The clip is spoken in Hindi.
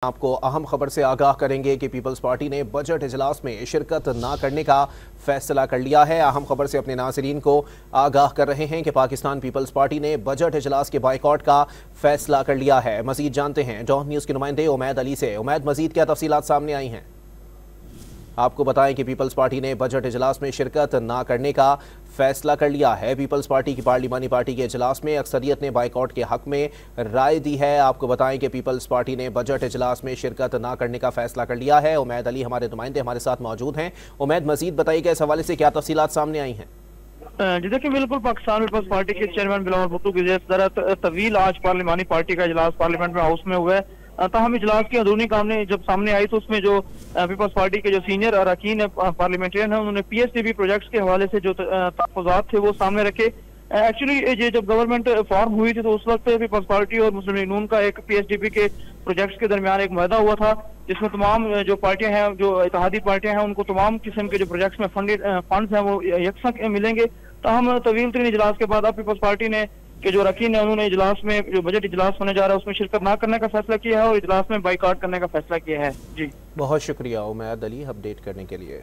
आपको अहम खबर से आगाह करेंगे कि पीपल्स पार्टी ने बजट इजलास में शिरकत ना करने का फैसला कर लिया है। अहम खबर से अपने नाज़रीन को आगाह कर रहे हैं कि पाकिस्तान पीपल्स पार्टी ने बजट इजलास के बाइकआउट का फैसला कर लिया है। मजीद जानते हैं डॉन न्यूज़ के नुमाइंदे उमैद अली से। उमैद, मजीद क्या तफसीलात सामने आई हैं? आपको बताएं कि पीपल्स पार्टी ने बजट इजलास में शिरकत ना करने का फैसला कर लिया है। पीपल्स पार्टी की पार्लिमानी पार्टी के इजलास में अक्सरियत ने बाइकआउट के हक में राय दी है। आपको बताएं कि पीपल्स पार्टी ने बजट इजलास में शिरकत ना करने का फैसला कर लिया है। उमैद अली हमारे नुमाइंदे हमारे साथ मौजूद हैं। उमैद, मजीद बताइए कि इस हवाले से क्या तफसीलात सामने आई हैं? जी देखिए, बिल्कुल पाकिस्तान पीपल्स पार्टी के चेयरमैन बिलावल भुट्टो की तवील आज पार्लिमानी पार्टी का इजलास पार्लियामेंट में हाउस में हुआ है। ताहम इजलास की अंदरूनी काम जब सामने आई तो उसमें जो पीपल्स पार्टी के जो सीनियर अरकान पार्लियामेंटेरियन है उन्होंने PSDB प्रोजेक्ट्स के हवाले से जो तहफ़्फ़ुज़ात थे वो सामने रखे। एक्चुअली ये जब गवर्नमेंट फॉर्म हुई थी तो उस वक्त पीपल्स पार्टी और मुस्लिम लीग नून का एक PSDB के प्रोजेक्ट्स के दरमियान एक मुआहदा हुआ था, जिसमें तमाम जो पार्टियां हैं, जो इत्तेहादी पार्टियां हैं, उनको तमाम किस्म के जो प्रोजेक्ट्स में फंड्स हैं वो यकसा मिलेंगे। ताहम तवील तरीन इजलास के बाद अब पीपल्स पार्टी ने कि जो रकीन है उन्होंने इजलास में जो बजट इजलास होने जा रहा है उसमें शिरकत ना करने का फैसला किया है और इजलास में बाइकआउट करने का फैसला किया है। जी, बहुत शुक्रिया उमैद अली अपडेट करने के लिए।